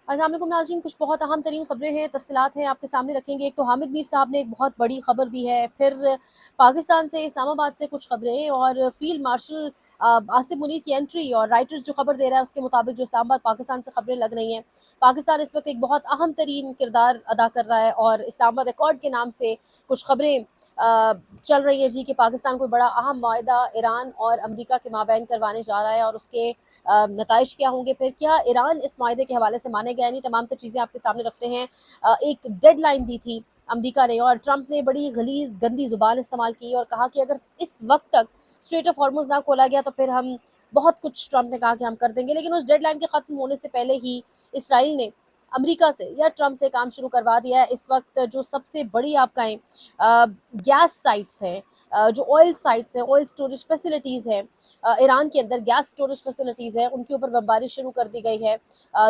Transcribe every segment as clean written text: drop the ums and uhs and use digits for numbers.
अस्सलाम वालेकुम नाज़रीन, कुछ बहुत अहम तरीन खबरें हैं, तफसीलात हैं आपके सामने रखेंगे। एक तो हामिद मीर साहब ने एक बहुत बड़ी खबर दी है, फिर पाकिस्तान से इस्लामाबाद से कुछ खबरें और फील्ड मार्शल आसिम मुनीर की एंट्री और राइटर्स जो खबर दे रहा है उसके मुताबिक जो इस्लामाबाद पाकिस्तान से खबरें लग रही हैं। पाकिस्तान इस वक्त एक बहुत अहम तरीन किरदार अदा कर रहा है और इस्लामाबाद रिकॉर्ड के नाम से कुछ खबरें चल रही है जी कि पाकिस्तान कोई बड़ा अहम माहिदा ईरान और अमेरिका के माबैन करवाने जा रहा है और उसके नताइज क्या होंगे, फिर क्या ईरान इस माहे के हवाले से माने गए नहीं, तमाम तर चीज़ें आपके सामने रखते हैं। एक डेड लाइन दी थी अमरीका ने और ट्रंप ने बड़ी गलीज गंदी जुबान इस्तेमाल की और कहा कि अगर इस वक्त तक स्ट्रेट ऑफ हॉर्मुज़ ना खोला गया तो फिर हम बहुत कुछ, ट्रंप ने कहा कि हम कर देंगे। लेकिन उस डेड लाइन के ख़त्म होने से पहले ही इसराइल ने अमेरिका से या ट्रंप से काम शुरू करवा दिया है। इस वक्त जो सबसे बड़ी आप कहें गैस साइट्स हैं, जो ऑयल साइट्स हैं, ऑयल स्टोरेज फैसिलिटीज़ हैं, ईरान के अंदर गैस स्टोरेज फैसिलिटीज़ हैं, उनके ऊपर बमबारी शुरू कर दी गई है।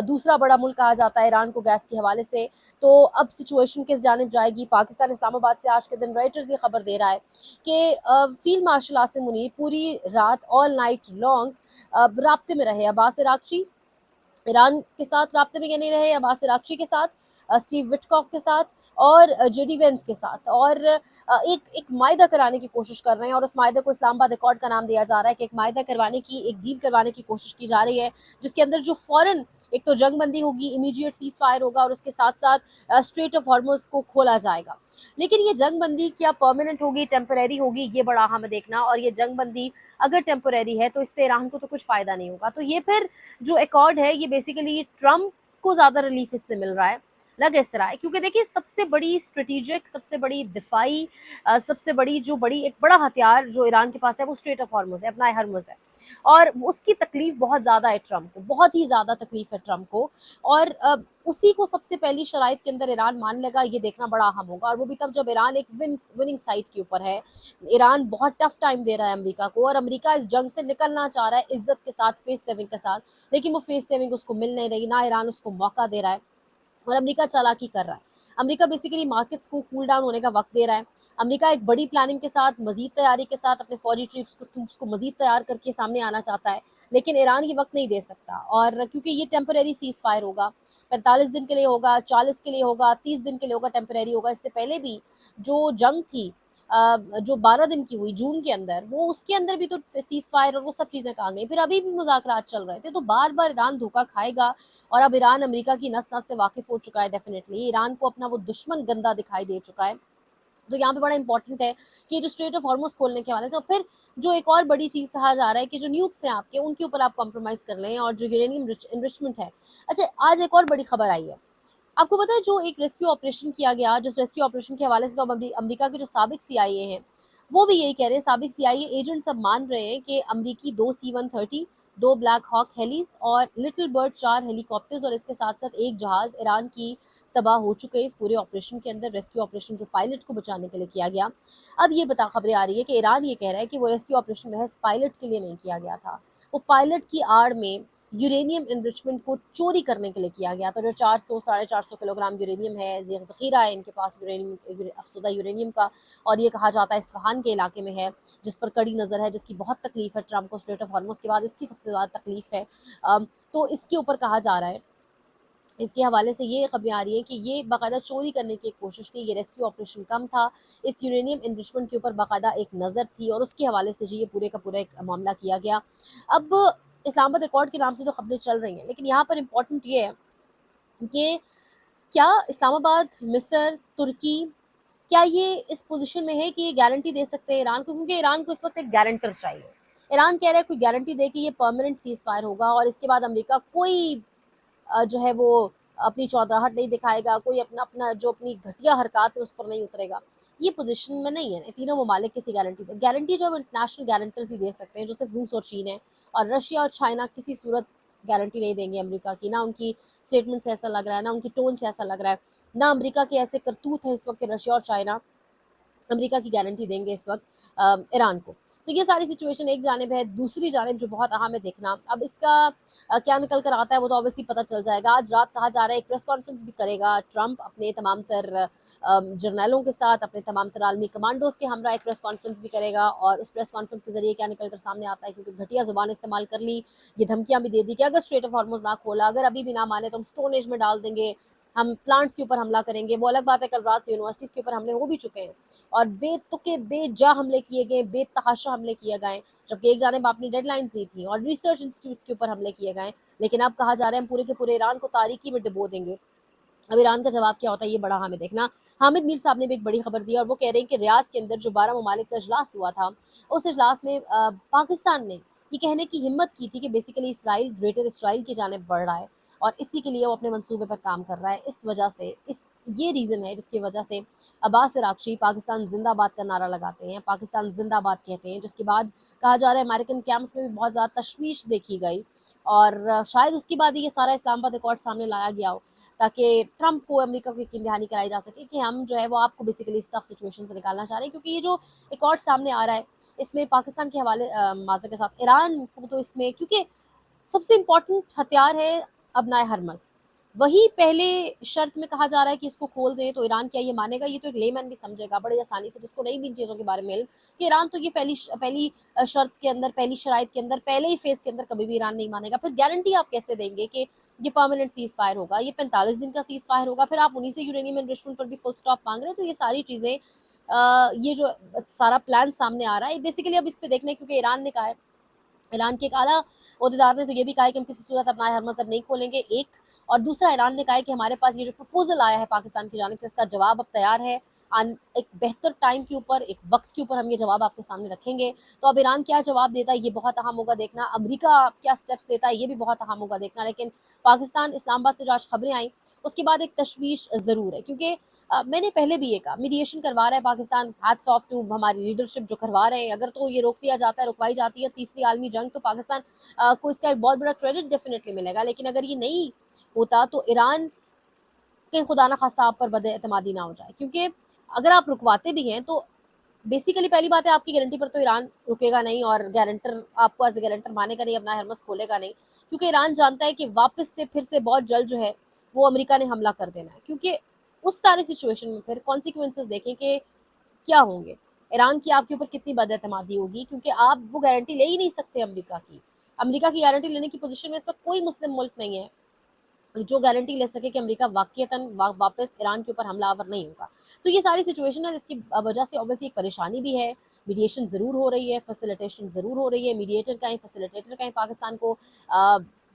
दूसरा बड़ा मुल्क कहा जाता है ईरान को गैस के हवाले से। तो अब सिचुएशन किस जानिब जाएगी? पाकिस्तान इस्लामाबाद से आज के दिन रॉयटर्स ये खबर दे रहा है कि फील्ड मार्शल आसिम मुनीर पूरी रात ऑल नाइट लॉन्ग राब्ते में रहे अब्बास अरागची, ईरान के साथ राब्ते में नहीं रहे, अब्बास अरागची के साथ, स्टीव विटकॉफ के साथ और जेडी वेंस के साथ, और एक एक मायदा कराने की कोशिश कर रहे हैं और उस मायदे को इस्लामाबाद अकॉर्ड का नाम दिया जा रहा है कि एक मायदा करवाने की, एक डील करवाने की कोशिश की जा रही है जिसके अंदर जो फ़ौरन एक तो जंग बंदी होगी, इमीडिएट सीज़ फायर होगा और उसके साथ साथ स्ट्रेट ऑफ हॉर्मुज़ को खोला जाएगा। लेकिन ये जंग बंदी क्या परमानेंट होगी, टेम्परेरी होगी, ये बड़ा अहम है देखना। और ये जंग बंदी अगर टेम्परेरी है तो इससे ईरान को तो कुछ फ़ायदा नहीं होगा। तो ये फिर जो एकॉर्ड है ये बेसिकली ट्रंप को ज़्यादा रिलीफ इससे मिल रहा है, लग इस रहा है, क्योंकि देखिए सबसे बड़ी स्ट्रेटेजिक, सबसे बड़ी दिफाई, सबसे बड़ी जो बड़ी एक बड़ा हथियार जो ईरान के पास है वो स्ट्रेट ऑफ हॉर्मुज़ है, अपना हरमुज़ है। और उसकी तकलीफ बहुत ज़्यादा है ट्रंप को, बहुत ही ज़्यादा तकलीफ है ट्रंप को। और उसी को सबसे पहली शराइत के अंदर ईरान मान लेगा, ये देखना बड़ा अहम होगा। और वो भी तब जब ईरान एक विनिंग साइड के ऊपर है। ईरान बहुत टफ टाइम दे रहा है अमेरिका को और अमेरिका इस जंग से निकलना चाह रहा है इज्जत के साथ, फेस सेविंग के साथ, लेकिन वो फेस सेविंग उसको मिल नहीं रही, ना ईरान उसको मौका दे रहा है और अमेरिका चालाकी कर रहा है। अमेरिका बेसिकली मार्केट्स को कूल डाउन होने का वक्त दे रहा है। अमेरिका एक बड़ी प्लानिंग के साथ, मजीद तैयारी के साथ अपने फौजी ट्रूप्स को मजीद तैयार करके सामने आना चाहता है, लेकिन ईरान ये वक्त नहीं दे सकता। और क्योंकि ये टेम्परेरी सीज़ फायर होगा, 45 दिन के लिए होगा, 40 के लिए होगा, 30 दिन के लिए होगा, टेम्परेरी होगा। इससे पहले भी जो जंग थी जो 12 दिन की हुई जून के अंदर, वो उसके अंदर भी तो सीज़ फायर और वो सब चीज़ें कहाँ गई? फिर अभी भी मुज़ाकरात चल रहे थे। तो बार-बार ईरान धोखा खाएगा और अब ईरान अमेरिका की नस-नस से वाकिफ़ हो चुका है डेफ़िनेटली। ईरान को अपना वो दुश्मन गंदा दिखाई दे चुका है। तो यहाँ पे बड़ा इंपॉर्टेंट है कि जो स्ट्रेट ऑफ हॉर्मुज़ खोलने के हवाले से, और फिर जो एक और बड़ी चीज़ कहा जा रहा है कि जो न्यूक्स हैं आपके, उनके ऊपर आप कॉम्प्रोमाइज़ कर लें और जो यूरेनियम एनरिचमेंट है। अच्छा, आज एक और बड़ी खबर आई है। आपको पता है जो एक रेस्क्यू ऑपरेशन किया गया, जिस रेस्क्यू ऑपरेशन के हवाले से तो अब अमेरिका के जो साबिक सीआईए हैं वो भी यही कह रहे हैं, साबिक सीआईए एजेंट सब मान रहे हैं कि अमेरिकी 2 C-130, 2 ब्लैक हॉक हेलीज और लिटिल बर्ड 4 हेलीकॉप्टर्स और इसके साथ साथ एक जहाज़ ईरान की तबाह हो चुके हैं इस पूरे ऑपरेशन के अंदर, रेस्क्यू ऑपरेशन जो पायलट को बचाने के लिए किया गया। अब ये बता खबरें आ रही है कि ईरान ये कह रहा है कि वो रेस्क्यू ऑपरेशन महज पायलट के लिए नहीं किया गया था, वो पायलट की आड़ में यूरेनियम एनरिचमेंट को चोरी करने के लिए किया गया था। जो 400 साढ़े 400 किलोग्राम यूरेनियम है, ये ज़ख़ीरा है इनके पास यूरेनियम, अफसुदा यूरेनियम का, और ये कहा जाता है इस्फ़हान के इलाके में है, जिस पर कड़ी नज़र है, जिसकी बहुत तकलीफ़ है ट्रंप को। स्ट्रेट ऑफ हॉर्मुज़ के बाद इसकी सबसे ज़्यादा तकलीफ़ है। तो इसके ऊपर कहा जा रहा है, इसके हवाले से ये खबरें आ रही हैं कि ये बाकायदा चोरी करने की एक कोशिश थी, ये रेस्क्यू ऑपरेशन कम था, इस यूरेनियम एनरिचमेंट के ऊपर बाकायदा एक नज़र थी और उसके हवाले से जी ये पूरे का पूरा एक मामला किया गया। अब इस्लामाबाद अकॉर्ड के नाम से तो खबरें चल रही हैं, लेकिन यहाँ पर इम्पोर्टेंट ये है कि क्या इस्लामाबाद, मिस्र, तुर्की, क्या ये इस पोजीशन में है कि ये गारंटी दे सकते हैं ईरान को? क्योंकि ईरान को इस वक्त एक गारंटर चाहिए। ईरान कह रहा है कोई गारंटी दे कि ये परमानेंट सीज़ फायर होगा और इसके बाद अमेरिका कोई जो है वो अपनी चौधराहट नहीं दिखाएगा, कोई अपना अपना जो अपनी घटिया हरकत है उस पर नहीं उतरेगा। ये पोजीशन में नहीं है तीनों ममालिक किसी गारंटी जो है वो इंटरनेशनल गारंटर्स ही दे सकते हैं, जो सिर्फ रूस और चीन है। और रशिया और चाइना किसी सूरत गारंटी नहीं देंगे अमेरिका की, ना उनकी स्टेटमेंट से ऐसा लग रहा है, ना उनकी टोन से ऐसा लग रहा है, ना अमेरिका के ऐसे करतूत हैं इस वक्त कि रशिया और चाइना अमेरिका की गारंटी देंगे इस वक्त ईरान को। तो ये सारी सिचुएशन एक जानिब है, दूसरी जानिब जो बहुत अहम है देखना, अब इसका क्या निकल कर आता है वो तो ऑब्वियसली पता चल जाएगा। आज रात कहा जा रहा है एक प्रेस कॉन्फ्रेंस भी करेगा ट्रंप अपने तमाम तर जर्नैलों के साथ, अपने तमाम तर आर्मी कमांडोज़ के हमरा एक प्रेस कॉन्फ्रेंस भी करेगा, और उस प्रेस कॉन्फ्रेंस के ज़रिए क्या निकल कर सामने आता है, क्योंकि घटिया ज़ुबान इस्तेमाल कर ली, ये धमकियाँ भी दे दी कि अगर स्ट्रेट ऑफ हॉर्मुज़ ना खोला, अगर अभी भी ना माने तो हम स्टोन एज में डाल देंगे, हम प्लांट्स के ऊपर हमला करेंगे। वो अलग बात है कल रात से यूनिवर्सिटीज़ के ऊपर हमले हो भी चुके हैं, और बेतुके बेजा हमले किए गए, बेतहाशा हमले किए गए, जबकि एक जानिब आपने डेडलाइंस दी थी और रिसर्च इंस्टीट्यूट्स के ऊपर हमले किए गए। लेकिन अब कहा जा रहा है हम पूरे के पूरे ईरान को तारीकी में डुबो देंगे। अब ईरान का जवाब क्या होता है ये बड़ा हमें देखना। हामिद मीर साहब ने भी एक बड़ी खबर दी है, और वो कह रहे हैं कि रियाज के अंदर जो 12 ममालिक का इजलास हुआ था, उस इजलास में पाकिस्तान ने ये कहने की हिम्मत की थी कि बेसिकली इसराइल ग्रेटर इसराइल की जानिब बढ़ रहा है, और इसी के लिए वो अपने मंसूबे पर काम कर रहा है। इस वजह से ये रीज़न है जिसकी वजह से अब्बास अरागची पाकिस्तान जिंदाबाद का नारा लगाते हैं, पाकिस्तान जिंदाबाद कहते हैं, जिसके बाद कहा जा रहा है अमेरिकन कैंप्स में भी बहुत ज़्यादा तशवीश देखी गई, और शायद उसके बाद ही ये सारा इस्लामाबाद रिकॉर्ड सामने लाया गया हो, ताकि ट्रंप को अमेरिका को यकीन दहानी कराई जा सके कि हम जो है वो आपको बेसिकली इस टफ सिचुएशन से निकालना चाह रहे हैं। क्योंकि ये जो रिकॉर्ड सामने आ रहा है इसमें पाकिस्तान के हवाले माज़ा के साथ ईरान को तो इसमें, क्योंकि सबसे इम्पोर्टेंट हथियार है अबनाए हरमस, वही पहले शर्त में कहा जा रहा है कि इसको खोल दें, तो ईरान क्या ये मानेगा? ये तो एक लेमैन भी समझेगा बड़े आसानी से, जिसको नहीं भी इन चीज़ों के बारे में इल्म, कि ईरान तो ये पहली शर्त के अंदर, पहली शराइत के अंदर, पहले ही फेज़ के अंदर कभी भी ईरान नहीं मानेगा। फिर गारंटी आप कैसे देंगे कि ये परमानेंट सीज़ फायर होगा, ये 45 दिन का सीज़ फायर होगा, फिर आप उन्हीं से यूरेनियम एनरिचमेंट पर भी फुल स्टॉप मांग रहे हैं। तो ये सारी चीज़ें ये जो सारा प्लान सामने आ रहा है बेसिकली अब इस पे देखना है, क्योंकि ईरान ने कहा है, ईरान के एक आला ओहदेदार ने तो ये भी कहा है कि हम किसी सूरत अपना हरमज़ अब नहीं खोलेंगे, एक, और दूसरा ईरान ने कहा है कि हमारे पास ये जो प्रपोजल आया है पाकिस्तान की जानिब से, इसका जवाब अब तैयार है, एक बेहतर टाइम के ऊपर, एक वक्त के ऊपर हम ये जवाब आपके सामने रखेंगे। तो अब ईरान क्या जवाब देता है ये बहुत अहम होगा देखना, अमेरिका क्या स्टेप्स लेता है ये भी बहुत अहम होगा देखना। लेकिन पाकिस्तान इस्लामाबाद से जो आज खबरें आई उसके बाद एक तशवीश ज़रूर है, क्योंकि मैंने पहले भी ये कहा मीडिएशन करवा रहा है पाकिस्तान, हैट्स ऑफ टू हमारी लीडरशिप जो करवा रहे हैं। अगर तो ये रोक दिया जाता है, रुकवाई जाती है तीसरी आलमी जंग, तो पाकिस्तान को इसका एक बहुत बड़ा क्रेडिट डेफिनेटली मिलेगा। लेकिन अगर ये नहीं होता तो ईरान के खुदा ना खास्ता आप पर बदएतमादी ना हो जाए, क्योंकि अगर आप रुकवाते भी हैं तो बेसिकली पहली बात है आपकी गारंटी पर तो ईरान रुकेगा नहीं, और गारंटर आपको एज ए गारंटर मानेगा नहीं, अपना हरमस खोलेगा नहीं, क्योंकि ईरान जानता है कि वापस से फिर से बहुत जल्द जो है वो अमेरिका ने हमला कर देना है। क्योंकि उस सारे सिचुएशन में फिर कॉन्सिक्वेंसेस देखें कि क्या होंगे, ईरान की आपके ऊपर कितनी बदएतमादी होगी, क्योंकि आप वो गारंटी ले ही नहीं सकते अमेरिका की गारंटी लेने की पोजीशन में इस वक्त कोई मुस्लिम मुल्क नहीं है जो गारंटी ले सके कि अमेरिका वाकईतन वापस ईरान के ऊपर हमलावर नहीं होगा। तो ये सारी सिचुएशन है जिसकी वजह से ऑब्वियसली एक परेशानी भी है, मीडिएशन ज़रूर हो रही है, फैसिलिटेशन ज़रूर हो रही है, मीडिएटर कहें, फैसिलिटेटर कहें, पाकिस्तान को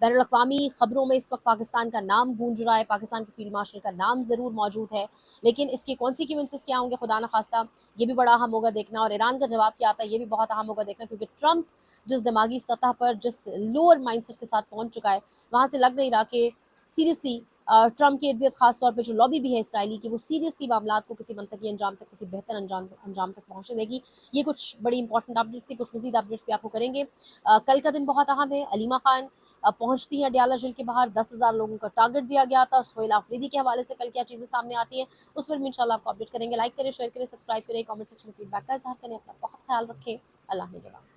बैनुल-अक़वामी ख़बरों में इस वक्त पाकिस्तान का नाम गूंज रहा है, पाकिस्तान के फील्ड मार्शल का नाम ज़रूर मौजूद है, लेकिन इसके कॉन्सिक्वेंसेस क्या होंगे खुदा न खास्ता, ये भी बड़ा अहम होगा देखना, और ईरान का जवाब क्या आता है ये भी बहुत अहम होगा देखना, क्योंकि ट्रंप जिस दिमागी सतह पर, जिस लोअर माइंडसेट के साथ पहुँच चुका है, वहाँ से लग नहीं रहा कि सीरियसली ट्रंप के इर्द-गिर्द खास तौर पे जो लॉबी भी है इसराइली की, वो सीरियसली मामलात को किसी मंतकी अंजाम तक, किसी बेहतर अंजाम तक पहुँचने देगी। ये कुछ बड़ी इंपॉर्टेंट अपडेट्स थी, कुछ मज़ीद अपडेट्स भी आपको करेंगे। कल का दिन बहुत अहम है, अलीमा खान पहुँचती हैं अडयाला जेल के बाहर, 10,000 लोगों का टारगेट दिया गया था, सोहेल आफरीदी के हवाले से कल क्या चीज़ें सामने आती हैं, उस पर भी इंशाल्लाह आपको अपडेट करेंगे। लाइक करें, शेयर करें, सब्सक्राइब करें, कमेंट सेक्शन में फीडबैक का इज़हार करें, अपना बहुत ख्याल रखें। अल्लाह ने के बाद।